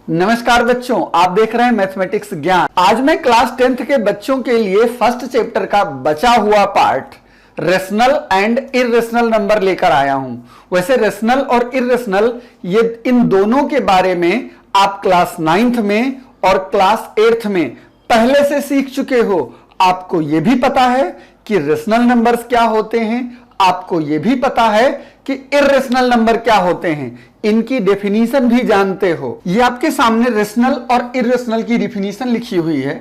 नमस्कार बच्चों, आप देख रहे हैं मैथमेटिक्स ज्ञान। आज मैं क्लास 10th के बच्चों के लिए फर्स्ट चैप्टर का बचा हुआ part rational and irrational number लेकर आया हूं। वैसे रेशनल और इरेशनल ये इन दोनों के बारे में आप क्लास 9th में और क्लास 8th में पहले से सीख चुके हो। आपको यह भी पता है कि रेशनल नंबर्स क्या होते हैं, आपको यह भी पता है कि इरेशनल नंबर क्या होते हैं, इनकी डेफिनीशन भी जानते हो। ये आपके सामने रेशनल और इरेशनल की डेफिनीशन लिखी हुई है।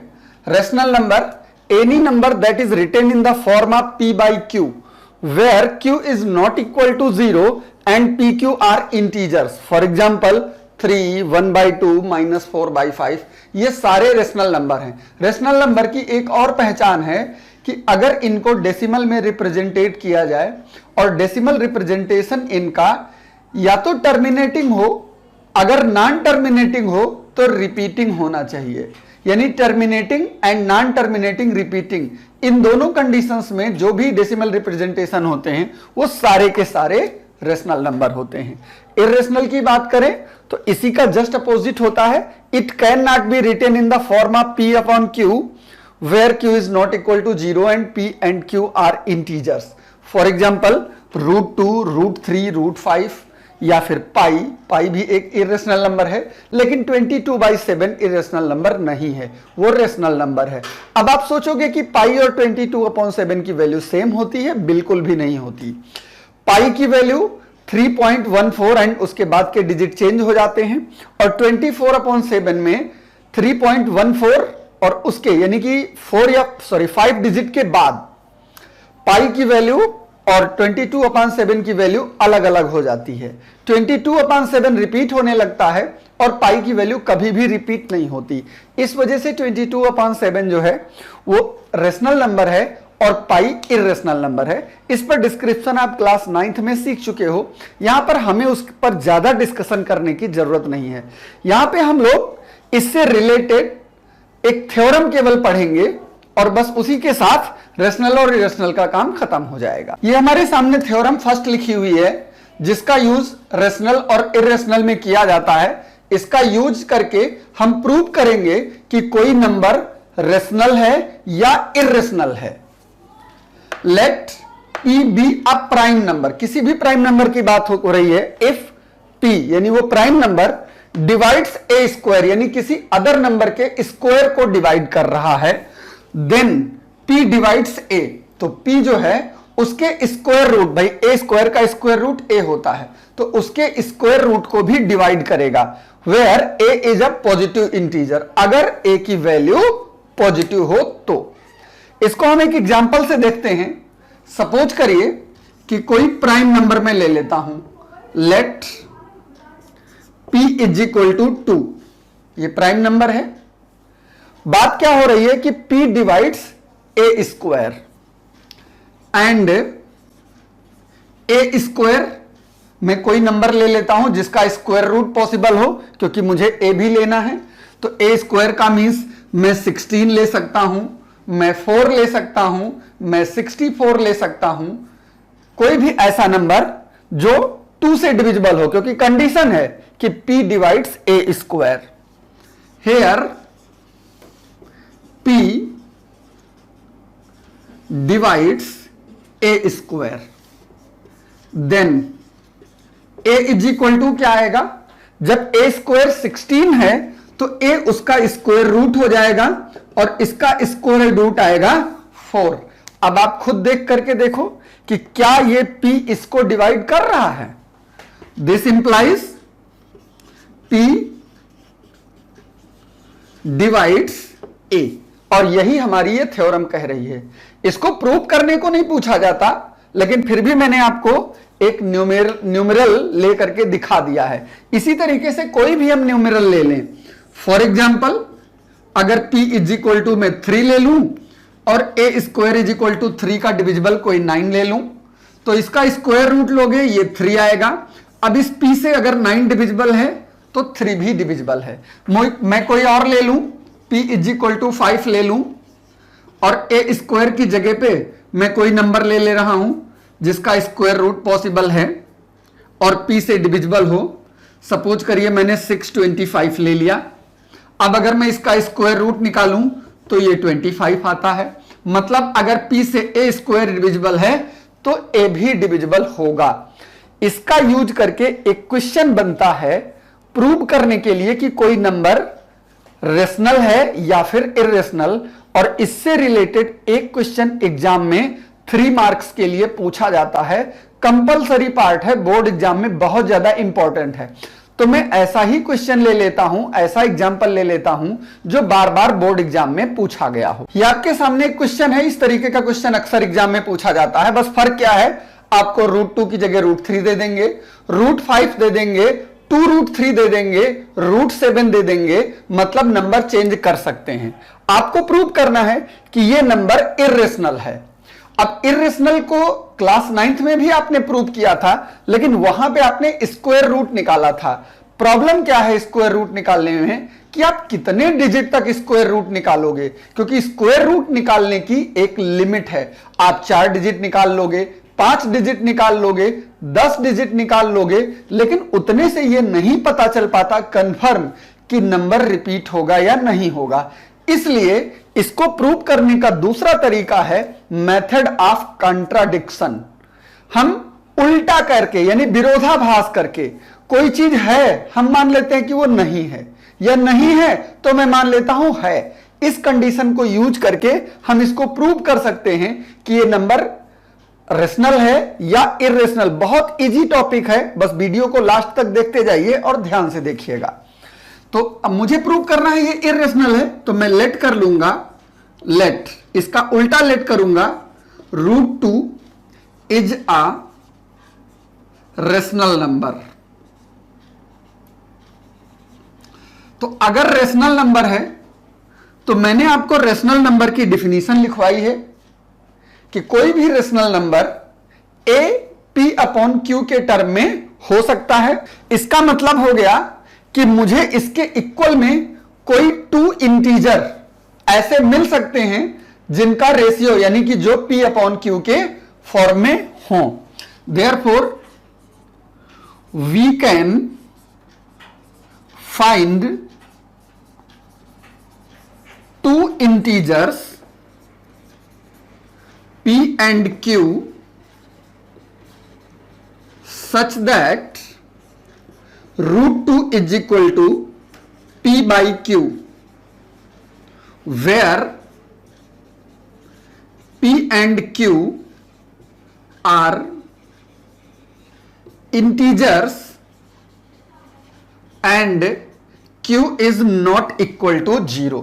Rational number, any number that is written in the form of p by q where q is not equal to 0 and pq are integers, for example 3, 1/2, -4/5। ये सारे रेशनल नंबर हैं। Rational number की एक और पहचान है कि अगर इनको डेसिमल में रिप्रेजेंटेट किया जाए और डेसिमल रिप्रेजेंटेशन इनका या तो टर्मिनेटिंग हो, अगर नॉन टर्मिनेटिंग हो तो रिपीटिंग होना चाहिए। यानी terminating and non terminating, repeating, इन दोनों कंडीशंस में जो भी डेसिमल रिप्रेजेंटेशन होते हैं वो सारे के सारे रेशनल नंबर होते हैं। इरेशनल की बात करें तो इसी का जस्ट अपोजिट होता है। It can not be written in the form of p upon q where q is not equal to 0 and p and q are integers, for example √2, √3, √5 या फिर पाई भी एक इरेशनल नंबर है, लेकिन 22/7 इरेशनल नंबर नहीं है, वो रेशनल नंबर है। अब आप सोचोगे कि पाई और 22/7 की वैल्यू सेम होती है, बिल्कुल भी नहीं होती। पाई की वैल्यू 3.14 एंड उसके बाद के डिजिट चेंज हो जाते हैं, और 24/7 में 3.14 और उसके यानी कि 5 डिजिट के बाद पाई की वैल्यू और 22/7 की वैल्यू अलग अलग हो जाती है। 22/7 रिपीट होने लगता है और पाई की वैल्यू कभी भी रिपीट नहीं होती। इस वजह से 22/7 जो है वो रेशनल नंबर है और पाई इरेशनल नंबर है। इस पर डिस्क्रिप्शन आप क्लास 9th में सीख चुके हो। यहां पर हमें उस पर ज्यादा डिस्कशन करने की जरूरत नहीं है। यहां पे हम लोग इससे रिलेटेड एक थ्योरम केवल पढ़ेंगे और बस उसी के साथ रेशनल और इरेशनल का काम खत्म हो जाएगा। ये हमारे सामने थ्योरम फर्स्ट लिखी हुई है, जिसका यूज रेशनल और इरेशनल में किया जाता है। इसका यूज करके हम प्रूव करेंगे कि कोई नंबर रेशनल है या इरेशनल है। Let p be a prime number, किसी भी प्राइम नंबर की बात हो रही है। इफ p यानी वो prime number divides a square, यानी किसी अदर नंबर के स्क्वायर को डिवाइड कर रहा है, देन p डिवाइड्स a, तो p जो है उसके स्क्वायर रूट, भाई a स्क्वायर का स्क्वायर रूट a होता है, तो उसके स्क्वायर रूट को भी डिवाइड करेगा। Where a is a positive integer, अगर a की वैल्यू पॉजिटिव हो तो। इसको हम एक एग्जांपल से देखते हैं। सपोज करिए कि कोई प्राइम नंबर में ले लेता हूं, let p is equal to 2। ये प्राइम नंबर है। बात क्या हो रही है कि p divides a square and A square में कोई नंबर ले लेता हूं जिसका स्क्वायर रूट पॉसिबल हो, क्योंकि मुझे ए भी लेना है। तो ए स्क्वायर का मींस मैं 16 ले सकता हूं, मैं 4 ले सकता हूं, मैं 64 ले सकता हूं। कोई भी ऐसा नंबर जो 2 से डिविजिबल हो, क्योंकि कंडीशन है कि p divides a square. Here p divides a square, then a is equal to क्या आएगा, जब a स्क्वायर 16 है तो a उसका स्क्वायर रूट हो जाएगा और इसका स्क्वायर रूट आएगा 4। अब आप खुद देख करके देखो कि क्या ये p इसको डिवाइड कर रहा है। This implies p divides a, और यही हमारी ये थ्योरम कह रही है। इसको प्रूव करने को नहीं पूछा जाता, लेकिन फिर भी मैंने आपको एक न्यूमेरल लेकर के दिखा दिया है। इसी तरीके से कोई भी हम न्यूमेरल ले लें। फॉर एग्जाम्पल अगर p इज इक्वल टू मैं 3 ले लूं और a square is equal to 3 का डिविजिबल कोई 9 ले लूं, तो इसका स्क्वायर रूट लोगे ये 3 आएगा। अब इस p से अगर 9 डिविजिबल है तो 3 भी डिविजिबल है। मैं कोई और ले लूं, p इज इक्वल टू 5 ले लूं और a स्क्वायर की जगह पे मैं कोई नंबर ले रहा हूं जिसका स्क्वायर रूट पॉसिबल है और p से डिविजिबल हो, सपोज करिए मैंने 625 ले लिया। अब अगर मैं इसका स्क्वायर रूट निकालूं तो ये 25 आता है। मतलब अगर p से a स्क्वायर डिविजिबल है तो a भी डिविजिबल होगा। इसका यूज करके एक क्वेश्चन बनता है प्रूव करने के लिए कि कोई नंबर रेशनल है या फिर इरेशनल, और इससे रिलेटेड एक क्वेश्चन एग्जाम में 3 मार्क्स के लिए पूछा जाता है। कंपलसरी पार्ट है, बोर्ड एग्जाम में बहुत ज्यादा इंपॉर्टेंट है। तो मैं ऐसा ही क्वेश्चन ले लेता हूं, ऐसा एग्जांपल ले लेता हूं जो बार बार बोर्ड एग्जाम में पूछा गया हो। ये आपके सामने एक क्वेश्चन है, इस तरीके का क्वेश्चन अक्सर एग्जाम में पूछा जाता है। बस फर्क क्या है, आपको √2 की जगह √3 दे देंगे, √5 दे देंगे, 2√3 दे देंगे, √7 दे देंगे, मतलब नंबर चेंज कर सकते हैं। आपको प्रूव करना है कि यह नंबर इरेशनल है। अब इरेशनल को क्लास 9th में भी आपने प्रूव किया था, लेकिन वहां पे आपने स्क्वायर रूट निकाला था। प्रॉब्लम क्या है स्क्वायर रूट निकालने में कि आप कितने डिजिट तक स्क्वायर रूट निकालोगे, क्योंकि स्क्वायर रूट निकालने की एक लिमिट है। आप 4 डिजिट निकाल लोगे, 5 डिजिट निकाल लोगे, 10 डिजिट निकाल लोगे, लेकिन उतने से यह नहीं पता चल पाता कंफर्म कि नंबर रिपीट होगा या नहीं होगा। इसलिए इसको प्रूव करने का दूसरा तरीका है मेथड ऑफ कॉन्ट्राडिक्शन। हम उल्टा करके यानी विरोधाभास करके, कोई चीज है हम मान लेते हैं कि वो नहीं है, या नहीं है तो मैं मान लेता हूं है। इस कंडीशन को यूज करके हम इसको प्रूव कर सकते हैं कि ये नंबर रेशनल है या इरेशनल। बहुत इजी टॉपिक है, बस वीडियो को लास्ट तक देखते जाइए और ध्यान से देखिएगा। तो अब मुझे प्रूव करना है ये इरेशनल है, तो मैं लेट कर लूंगा, लेट इसका उल्टा लेट करूंगा, √2 इज अ रेशनल नंबर। तो अगर रेशनल नंबर है तो मैंने आपको रेशनल नंबर की डिफिनीशन लिखवाई है कि कोई भी रेशनल नंबर a p/q के टर्म में हो सकता है। इसका मतलब हो गया कि मुझे इसके इक्वल में कोई 2 इंटीजर ऐसे मिल सकते हैं जिनका रेशियो यानी कि जो p/q के फॉर्म में हो। Therefore we can find 2 integers p and q such that √2 is equal to p/q, where p and q are integers and q is not equal to 0।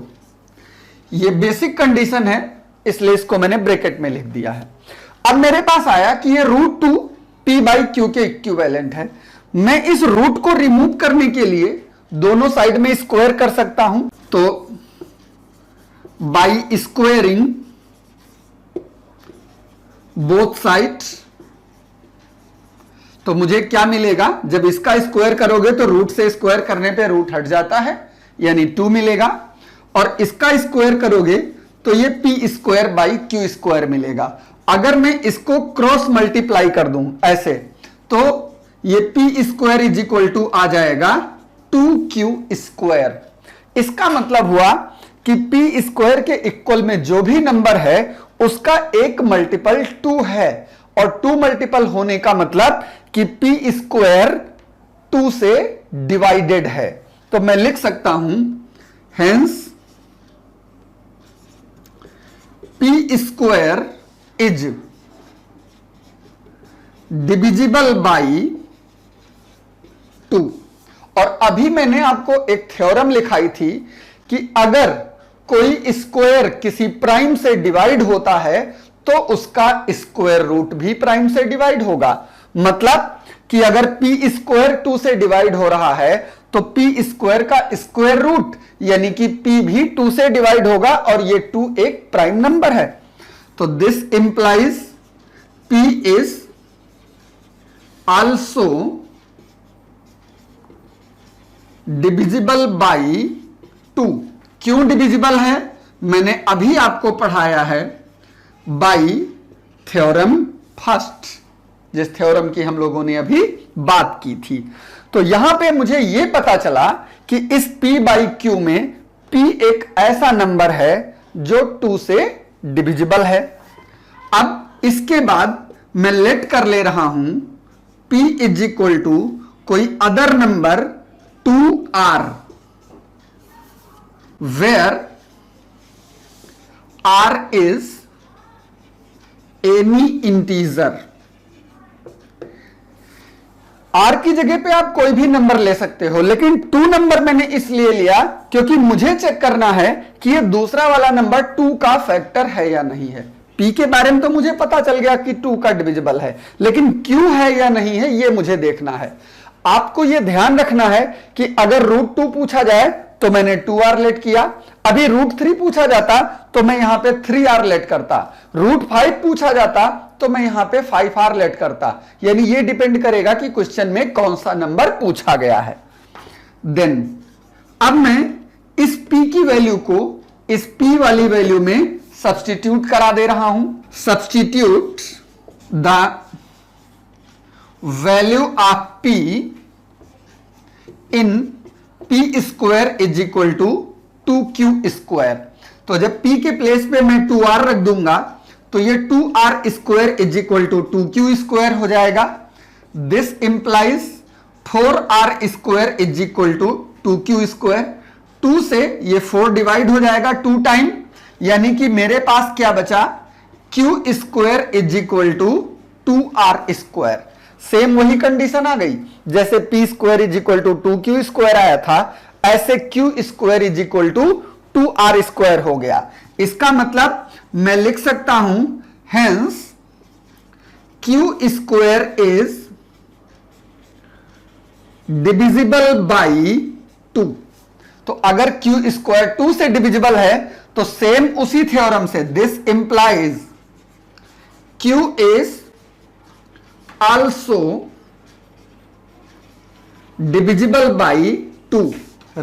ये बेसिक कंडीशन है, इसलिए इसको मैंने ब्रैकेट में लिख दिया है। अब मेरे पास आया कि ये √2 p/q के इक्विवेलेंट है। मैं इस रूट को रिमूव करने के लिए दोनों साइड में स्क्वायर कर सकता हूं। तो बाई स्क्वायरिंग बोथ साइड्स, तो मुझे क्या मिलेगा, जब इसका स्क्वायर करोगे तो रूट से स्क्वायर करने पे रूट हट जाता है, यानी 2 मिलेगा, और इसका स्क्वायर करोगे तो ये p²/q² मिलेगा। अगर मैं इसको क्रॉस मल्टीप्लाई कर दूं ऐसे, तो ये p² = आ जाएगा 2q²। इसका मतलब हुआ कि p² के इक्वल में जो भी नंबर है उसका एक मल्टीपल 2 है, और 2 मल्टीपल होने का मतलब कि p² 2 से डिवाइडेड है। तो मैं लिख सकता हूं hence p² is divisible by 2। और अभी मैंने आपको एक थ्योरम लिखाई थी कि अगर कोई स्क्वायर किसी प्राइम से डिवाइड होता है तो उसका स्क्वायर रूट भी प्राइम से डिवाइड होगा। मतलब कि अगर p² 2 से डिवाइड हो रहा है तो p² का स्क्वायर रूट यानी कि p भी 2 से डिवाइड होगा, और ये 2 एक प्राइम नंबर है। तो this implies p is also divisible by 2। क्यों डिविजिबल है, मैंने अभी आपको पढ़ाया है बाई थ्योरम फर्स्ट, जिस थ्योरम की हम लोगों ने अभी बात की थी। तो यहां पे मुझे यह पता चला कि इस p बाई क्यू में p एक ऐसा नंबर है जो 2 से डिविजिबल है। अब इसके बाद मैं लेट कर ले रहा हूं p इज इक्वल टू कोई other number 2r, where r is any integer. r की जगह पे आप कोई भी नंबर ले सकते हो, लेकिन 2 नंबर मैंने इसलिए लिया क्योंकि मुझे चेक करना है कि ये दूसरा वाला नंबर 2 का फैक्टर है या नहीं है। p के बारे में तो मुझे पता चल गया कि 2 का डिविजिबल है, लेकिन q है या नहीं है ये मुझे देखना है। आपको ये ध्यान रखना है कि अगर √2 पूछा जाए तो मैंने 2r लेट किया, अभी √3 पूछा जाता तो मैं यहां पे 3r लेट करता, √5 पूछा जाता तो मैं यहां पे 5r लेट करता। यानी ये डिपेंड करेगा कि क्वेश्चन में कौन सा नंबर पूछा गया है। देन अब मैं इस p की वैल्यू को इस p वाली वैल्यू में सब्स्टिट्यूट करा दे रहा हूं। Substitute the value of p in p square is equal to 2q square. तो जब p के प्लेस पे मैं 2r रख दूंगा तो ये 2r square is equal to 2q square हो जाएगा। This implies 4r square is equal to 2q square. 2 से ये 4 डिवाइड हो जाएगा 2 टाइम, यानी कि मेरे पास क्या बचा, q square is equal to 2r square. Same वही कंडीशन आ गई, जैसे p square is equal to 2q square आया था, ऐसे q square is equal to 2r square हो गया। इसका मतलब मैं लिख सकता हूं hence q square is divisible by 2। तो अगर q स्क्वायर 2 से डिविजिबल है तो सेम उसी थ्योरम से this implies q is also divisible by 2,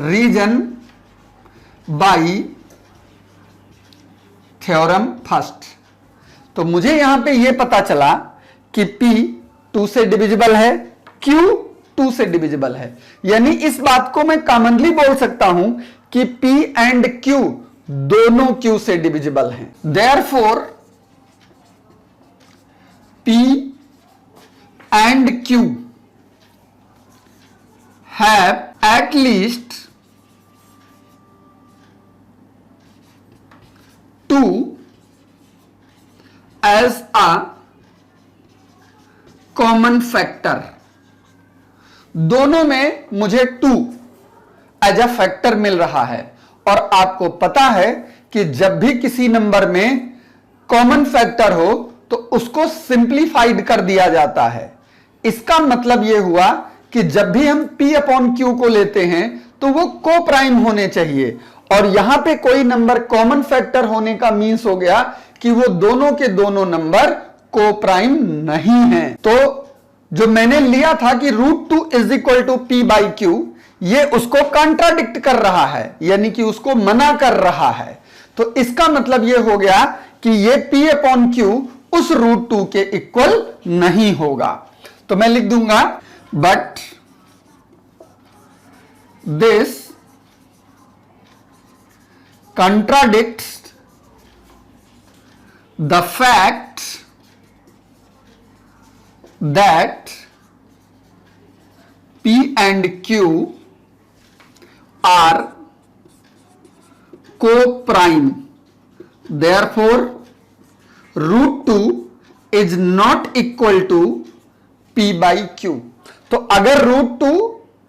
reason by theorem first. तो मुझे यहां पे यह पता चला कि p 2 से डिविजिबल है, q 2 से डिविजिबल है। यानी इस बात को मैं कॉमनली बोल सकता हूं कि p एंड q दोनों q से डिविजिबल हैं। Therefore p and q have at least 2 as a common factor। दोनों में मुझे 2 एज अ फैक्टर मिल रहा है, और आपको पता है कि जब भी किसी नंबर में कॉमन फैक्टर हो तो उसको सिंप्लीफाइड कर दिया जाता है। इसका मतलब यह हुआ कि जब भी हम p अपॉन q को लेते हैं तो वो को प्राइम होने चाहिए, और यहां पे कोई नंबर कॉमन फैक्टर होने का मीन्स हो गया कि वो दोनों के दोनों नंबर को प्राइम नहीं है। तो जो मैंने लिया था कि √2 is equal to p by q, ये उसको कॉन्ट्राडिक्ट कर रहा है, यानी कि उसको मना कर रहा है। तो इसका मतलब यह हो गया कि ये p अपॉन क्यू उस √2 के इक्वल नहीं होगा। तो मैं लिख दूंगा but this contradicts the fact that p and q are co-prime, therefore √2 is not equal to p by q। तो अगर √2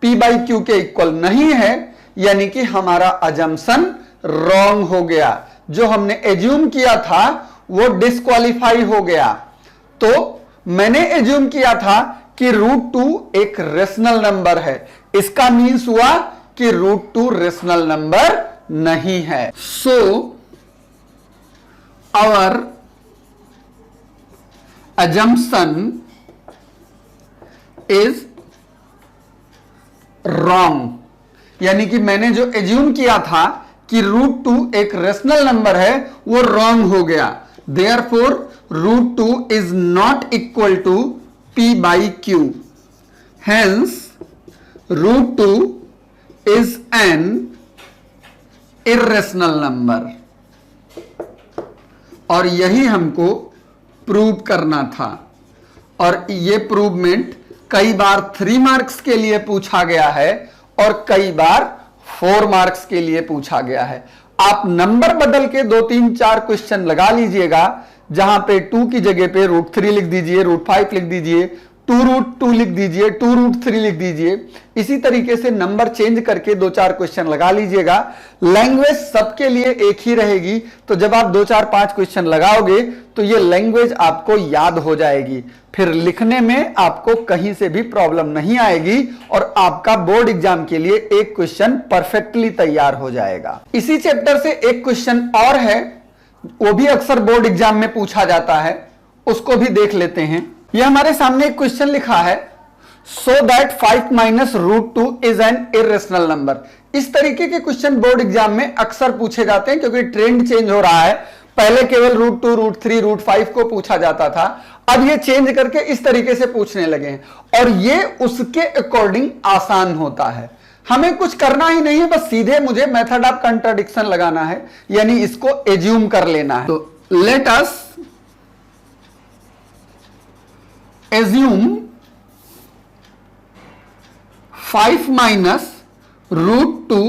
p by q के इक्वल नहीं है, यानी कि हमारा अजम्पशन रॉन्ग हो गया, जो हमने एज्यूम किया था वो डिस्क्वालीफाई हो गया। तो मैंने एज्यूम किया था कि √2 एक रेशनल नंबर है, इसका मीन्स हुआ कि √2 रेशनल नंबर नहीं है। So our assumption is wrong, यानी कि मैंने जो एज्यूम किया था कि √2 एक रेशनल नंबर है वो रॉन्ग हो गया। Therefore √2 is not equal to p by q, hence √2 is an irrational number, और यही हमको प्रूव करना था। और ये प्रूवमेंट कई बार 3 मार्क्स के लिए पूछा गया है और कई बार 4 मार्क्स के लिए पूछा गया है। आप नंबर बदल के 2, 3, 4 क्वेश्चन लगा लीजिएगा, जहां पे 2 की जगह पे √3 लिख दीजिए, √5 लिख दीजिए, 2√2 लिख दीजिए, 2√3 लिख दीजिए। इसी तरीके से नंबर चेंज करके 2, 4 क्वेश्चन लगा लीजिएगा। लैंग्वेज सबके लिए एक ही रहेगी, तो जब आप 2, 4, 5 क्वेश्चन लगाओगे तो ये लैंग्वेज आपको याद हो जाएगी, फिर लिखने में आपको कहीं से भी प्रॉब्लम नहीं आएगी और आपका बोर्ड एग्जाम के लिए एक क्वेश्चन परफेक्टली तैयार हो जाएगा। इसी चैप्टर से एक क्वेश्चन और है, वो भी अक्सर बोर्ड एग्जाम में पूछा जाता है, उसको भी देख लेते हैं। यह हमारे सामने एक क्वेश्चन लिखा है, so that 5 - √2 is an irrational number. इस तरीके के क्वेश्चन बोर्ड एग्जाम में अक्सर पूछे जाते हैं, क्योंकि ट्रेंड चेंज हो रहा है। पहले केवल √2, √3, √5 को पूछा जाता था, अब ये चेंज करके इस तरीके से पूछने लगे हैं, और ये उसके अकॉर्डिंग आसान होता है। हमें कुछ करना ही नहीं है, बस सीधे मुझे मेथड ऑफ कंट्राडिक्शन लगाना है, यानी इसको एज्यूम कर लेना है। तो let us assume 5 - √2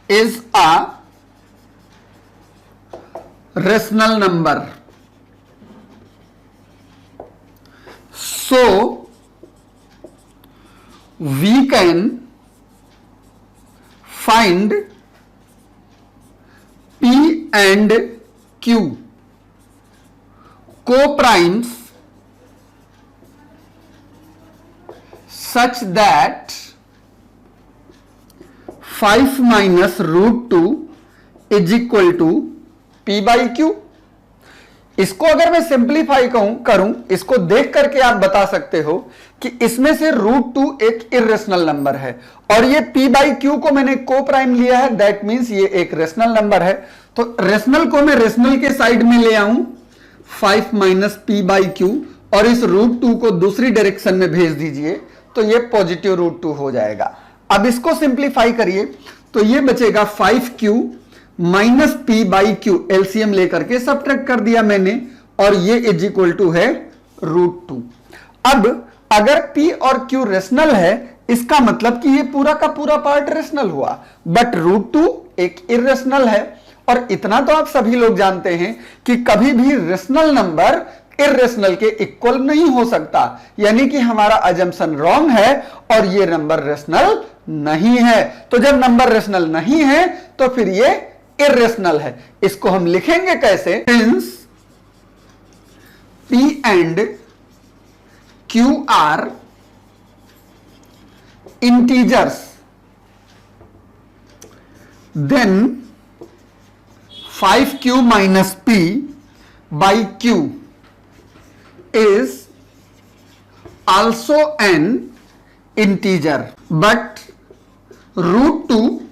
is a rational number. So we can find P and Q co-primes such that 5 - √2 is equal to P/Q। इसको अगर मैं सिंप्लीफाई करूं, इसको देख करके आप बता सकते हो कि इसमें से √2 एक इर्रेशनल नंबर है, और ये P/Q को मैंने को प्राइम लिया है, दैट मींस ये एक रेशनल नंबर है। तो रेशनल को मैं रेशनल के साइड में ले आऊं, 5 - P/Q, और इस √2 को दूसरी डायरेक्शन में भेज दीजिए, तो ये पॉजिटिव √2 हो जाएगा। अब इसको सिंप्लीफाई करिए तो ये बचेगा 5Q - P/Q, एलसीएम लेकर के सब्ट्रैक्ट कर दिया मैंने, और ये इज इक्वल टू है √2। अब अगर P और Q रेशनल है, इसका मतलब कि ये पूरा का पूरा पार्ट रेशनल हुआ, बट √2 एक इर्रेशनल है। और इतना तो आप सभी लोग जानते हैं कि कभी भी रेशनल नंबर इर्रेशनल के इक्वल नहीं हो सकता, यानी कि हमारा अजम्पशन रॉन्ग है और ये नंबर रेशनल नहीं है। तो जब नंबर रेशनल नहीं है तो फिर ये इर्रेशनल है। इसको हम लिखेंगे कैसे? Since P and Q are integers, then 5Q - P/Q is also an integer, but √2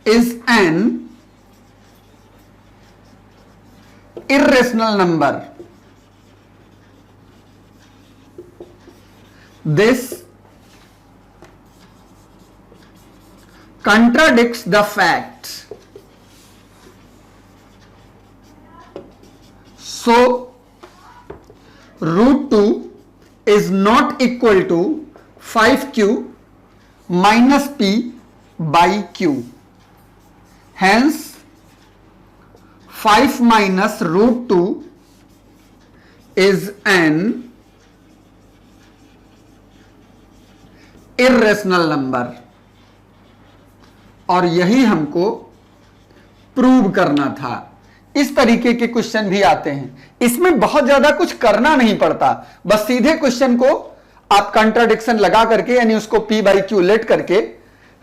is an irrational number. This contradicts the fact. So √2 is not equal to 5Q - P/Q. Hence 5 - √2 is an irrational number, और यही हमको prove करना था। इस तरीके के question भी आते हैं, इसमें बहुत ज्यादा कुछ करना नहीं पड़ता, बस सीधे क्वेश्चन को आप कंट्राडिक्शन लगा करके, यानी उसको P/Q लेट करके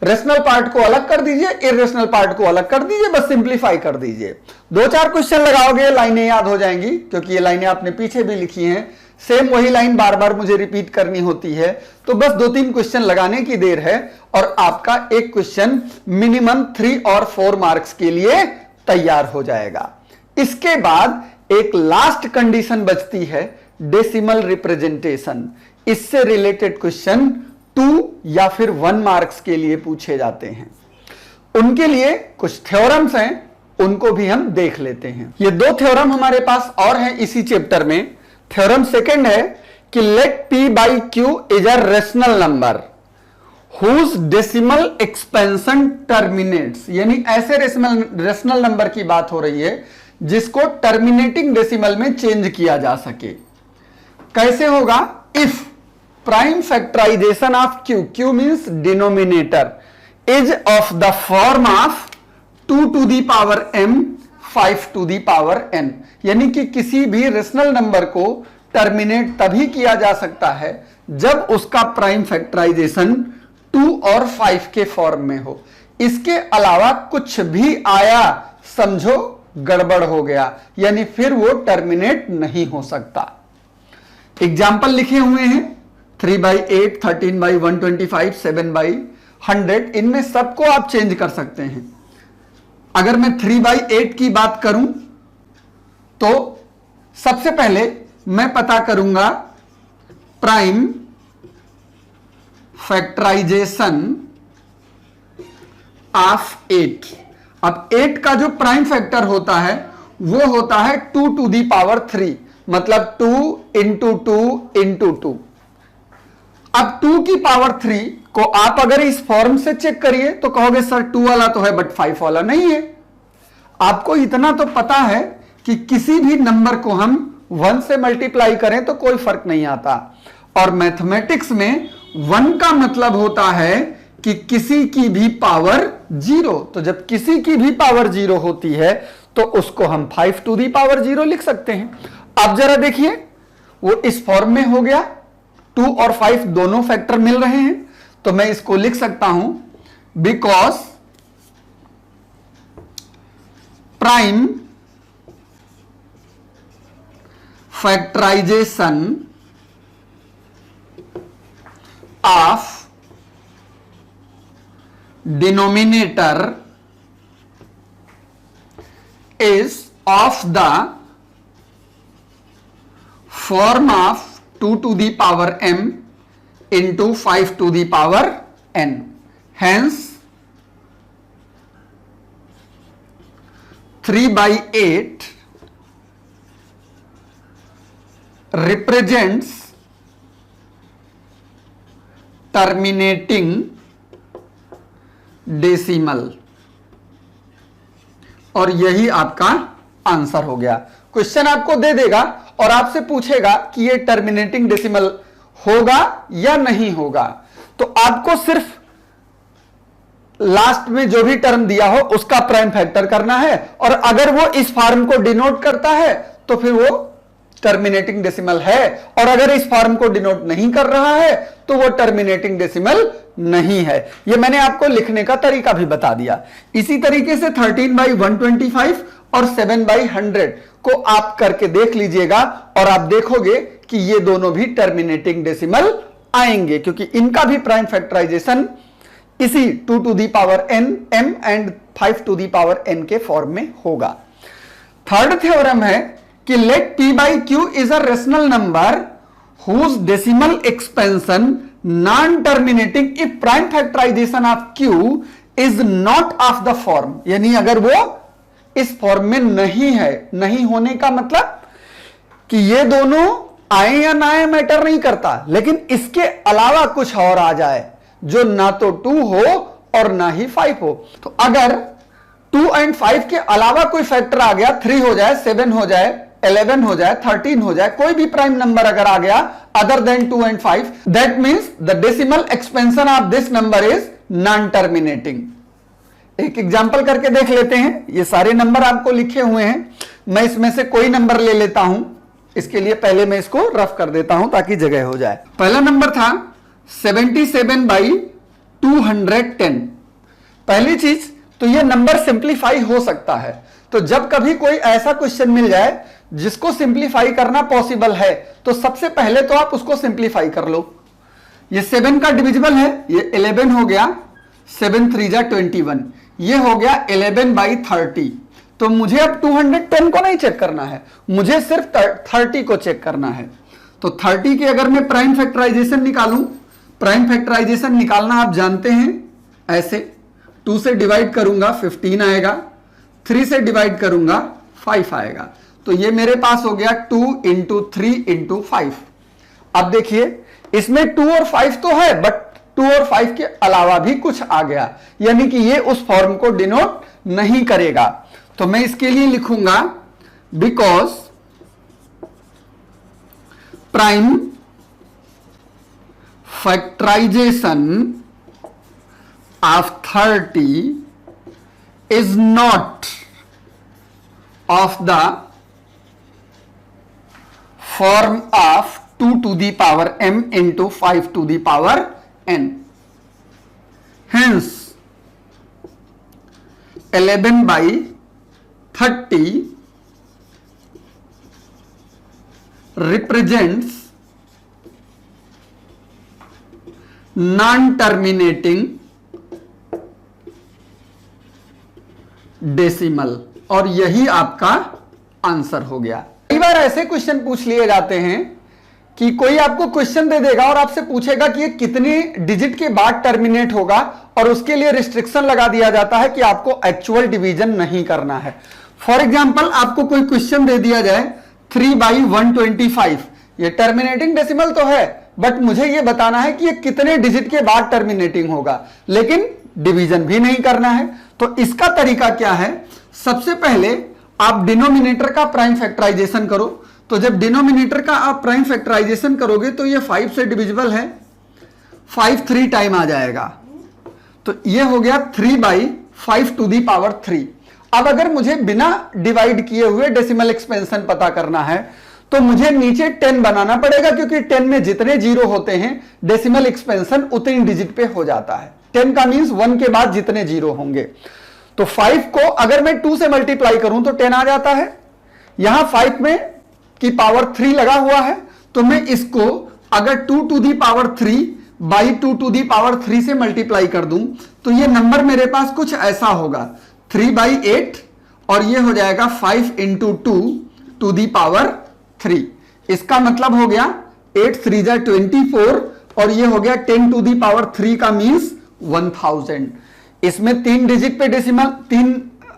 रेशनल पार्ट को अलग कर दीजिए, इर्रेशनल पार्ट को अलग कर दीजिए, बस सिंप्लीफाई कर दीजिए। 2-4 क्वेश्चन लगाओगे, लाइनें याद हो जाएंगी, क्योंकि ये लाइनें आपने पीछे भी लिखी हैं। सेम वही लाइन बार बार मुझे रिपीट करनी होती है, तो बस 2-3 क्वेश्चन लगाने की देर है और आपका एक क्वेश्चन मिनिमम 3 और 4 मार्क्स के लिए तैयार हो जाएगा। इसके बाद एक लास्ट कंडीशन बचती है, डेसिमल रिप्रेजेंटेशन। इससे रिलेटेड क्वेश्चन 2 या फिर 1 मार्क्स के लिए पूछे जाते हैं। उनके लिए कुछ थ्योरम्स हैं, उनको भी हम देख लेते हैं। ये 2 थ्योरम हमारे पास और हैं इसी चैप्टर में। थ्योरम सेकंड है कि let p by q is a rational number whose decimal expansion terminates, यानी ऐसे रेशनल नंबर की बात हो रही है जिसको टर्मिनेटिंग डेसिमल में चेंज किया जा सके। कैसे होगा? If prime factorisation of q means denominator is of the form of 2 to the power m 5 to the power n, यानी कि किसी भी रेशनल नंबर को टर्मिनेट तभी किया जा सकता है जब उसका प्राइम फैक्टराइजेशन 2 और 5 के फॉर्म में हो। इसके अलावा कुछ भी आया समझो गड़बड़ हो गया, यानी फिर वो टर्मिनेट नहीं हो सकता। एग्जाम्पल लिखे हुए हैं 3/8, 13/125, 7/100, इनमें सबको आप चेंज कर सकते हैं। अगर मैं 3/8 की बात करूं तो सबसे पहले मैं पता करूंगा प्राइम फैक्टराइजेशन ऑफ 8। अब 8 का जो प्राइम फैक्टर होता है वो होता है 2 टू दी पावर 3, मतलब 2 इंटू 2 इंटू 2। अब 2 की पावर 3 को आप अगर इस फॉर्म से चेक करिए तो कहोगे सर 2 वाला तो है बट 5 वाला नहीं है। आपको इतना तो पता है कि किसी भी नंबर को हम 1 से मल्टीप्लाई करें तो कोई फर्क नहीं आता, और मैथमेटिक्स में 1 का मतलब होता है कि किसी की भी पावर 0। तो जब किसी की भी पावर 0 होती है तो उसको हम 5 टू दी पावर 0 लिख सकते हैं। अब जरा देखिए वो इस फॉर्म में हो गया, 2 और 5 दोनों फैक्टर मिल रहे हैं, तो मैं इसको लिख सकता हूं because prime factorisation of denominator is of the form of 2 to the power m into 5 to the power n. Hence 3/8 represents terminating decimal, और यही आपका आंसर हो गया। क्वेश्चन आपको दे देगा और आपसे पूछेगा कि ये टर्मिनेटिंग डेसिमल होगा या नहीं होगा, तो आपको सिर्फ लास्ट में जो भी टर्म दिया हो उसका प्राइम फैक्टर करना है, और अगर वो इस फॉर्म को डिनोट करता है तो फिर वो टर्मिनेटिंग डेसिमल है, और अगर इस फॉर्म को डिनोट नहीं कर रहा है तो वो टर्मिनेटिंग डेसिमल नहीं है। ये मैंने आपको लिखने का तरीका भी बता दिया। इसी तरीके से 13/125 और 7/100 को आप करके देख लीजिएगा और आप देखोगे कि ये दोनों भी टर्मिनेटिंग डेसिमल आएंगे, क्योंकि इनका भी प्राइम फैक्टराइजेशन इसी 2 to the power n m and 5 to the power n के फॉर्म में होगा। थर्ड थ्योरम है कि let p by q is a rational number whose decimal expansion non-terminating if prime factorization of q is not of the form, यानी अगर वो इस form में नहीं है, नहीं होने का मतलब कि ये दोनों आए या ना आए मैटर नहीं करता, लेकिन इसके अलावा कुछ और आ जाए जो ना तो 2 हो और ना ही 5 हो। तो अगर 2 एंड 5 के अलावा कोई फैक्टर आ गया, 3 हो जाए, 7 हो जाए, 11 हो जाए, 13 हो जाए, कोई भी प्राइम नंबर अगर आ गया other than 2 and 5, that means the decimal expansion of this number is non terminating. एक एग्जांपल करके देख लेते हैं। ये सारे नंबर आपको लिखे हुए हैं, मैं इसमें से कोई नंबर ले लेता हूं। इसके लिए पहले मैं इसको रफ कर देता हूं ताकि जगह हो जाए। पहला नंबर था 77/210। पहली चीज तो ये नंबर सिंप्लीफाई हो सकता है, तो जब कभी कोई ऐसा क्वेश्चन मिल जाए जिसको सिंप्लीफाई करना पॉसिबल है तो सबसे पहले तो आप उसको सिंप्लीफाई कर लो। ये 7 का डिविजिबल है, ये 11 हो गया, 7 3 जा 21, ये हो गया 11/30। तो मुझे अब 210 को नहीं चेक करना है, मुझे सिर्फ 30 को चेक करना है। तो 30 के अगर मैं प्राइम फैक्टराइजेशन निकालूं, प्राइम फैक्टराइजेशन निकालना आप जानते हैं, ऐसे 2 से डिवाइड करूंगा 15 आएगा, 3 से डिवाइड करूंगा 5 आएगा। तो ये मेरे पास हो गया 2 इंटू 3 इंटू 5। अब देखिए इसमें 2 और 5 तो है, बट 2 और 5 के अलावा भी कुछ आ गया, यानी कि ये उस फॉर्म को डिनोट नहीं करेगा। तो मैं इसके लिए लिखूंगा because prime factorisation of 30 is not of the form of 2 to the power m into 5 to the power n. Hence 11 by 30 represents non-terminating decimal, और यही आपका आंसर हो गया। कई बार ऐसे क्वेश्चन पूछ लिए जाते हैं कि कोई आपको क्वेश्चन दे देगा और आपसे पूछेगा कि ये कितने डिजिट के बाद टर्मिनेट होगा, और उसके लिए रिस्ट्रिक्शन लगा दिया जाता है कि आपको एक्चुअल डिवीजन नहीं करना है। फॉर एग्जाम्पल आपको कोई क्वेश्चन दे दिया जाए 3/125, ये टर्मिनेटिंग डेसिमल तो है, बट मुझे ये बताना है कि ये कितने डिजिट के बाद टर्मिनेटिंग होगा, लेकिन डिवीजन भी नहीं करना है। तो इसका तरीका क्या है, सबसे पहले आप डिनोमिनेटर का प्राइम फैक्टराइजेशन करो। तो जब डिनोमिनेटर का आप प्राइम फैक्टराइजेशन करोगे तो ये 5 से डिविजिबल है, 5 3 टाइम आ जाएगा, तो ये हो गया 3/5 टू दी पावर 3। अब अगर मुझे बिना डिवाइड किए हुए डेसिमल एक्सपेंशन पता करना है तो मुझे नीचे 10 बनाना पड़ेगा, क्योंकि 10 में जितने जीरो होते हैं डेसिमल एक्सपेंशन उतनी डिजिट पे हो जाता है। 10 का मींस 1 के बाद जितने जीरो होंगे। तो 5 को अगर मैं 2 से मल्टीप्लाई करूं तो 10 आ जाता है। यहां 5 में की पावर 3 लगा हुआ है, तो मैं इसको अगर 2 to the power 3 by 2 to the power 3 से मल्टीप्लाई कर दूं तो ये नंबर मेरे पास कुछ ऐसा होगा 3/8, और ये हो जाएगा 5 इंटू 2 टू दी पावर 3। इसका मतलब हो गया 8 3 जा 24, और ये हो गया 10 टू दी पावर 3 का मींस 1000। इसमें 3 डिजिट पे डेसिमल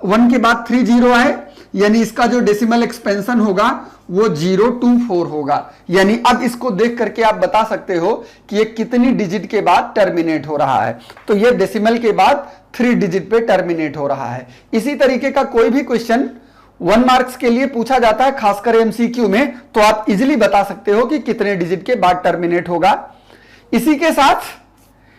1 के बाद 3 जीरो आए, यानी इसका जो डेसिमल एक्सपेंशन होगा वो 024 होगा। यानी अब इसको देख करके आप बता सकते हो कि ये कितनी डिजिट के बाद टर्मिनेट हो रहा है। तो ये डेसिमल के बाद 3 डिजिट पे टर्मिनेट हो रहा है। इसी तरीके का कोई भी क्वेश्चन 1 मार्क्स के लिए पूछा जाता है, खासकर एमसीक्यू में, तो आप इजीली बता सकते हो कि कितने डिजिट के बाद टर्मिनेट होगा। इसी के साथ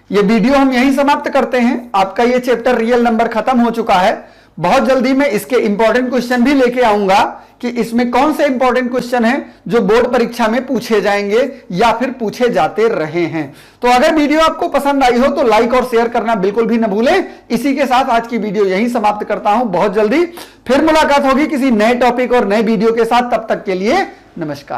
ये वीडियो हम यहीं समाप्त करते हैं। आपका ये चैप्टर रियल नंबर खत्म हो चुका है। बहुत जल्दी मैं इसके इंपॉर्टेंट क्वेश्चन भी लेके आऊंगा कि इसमें कौन से इंपॉर्टेंट क्वेश्चन हैं जो बोर्ड परीक्षा में पूछे जाएंगे या फिर पूछे जाते रहे हैं। तो अगर वीडियो आपको पसंद आई हो तो लाइक और शेयर करना बिल्कुल भी न भूलें। इसी के साथ आज की वीडियो यहीं समाप्त करता हूं। बहुत जल्दी फिर मुलाकात होगी किसी नए टॉपिक और नए वीडियो के साथ। तब तक के लिए नमस्कार।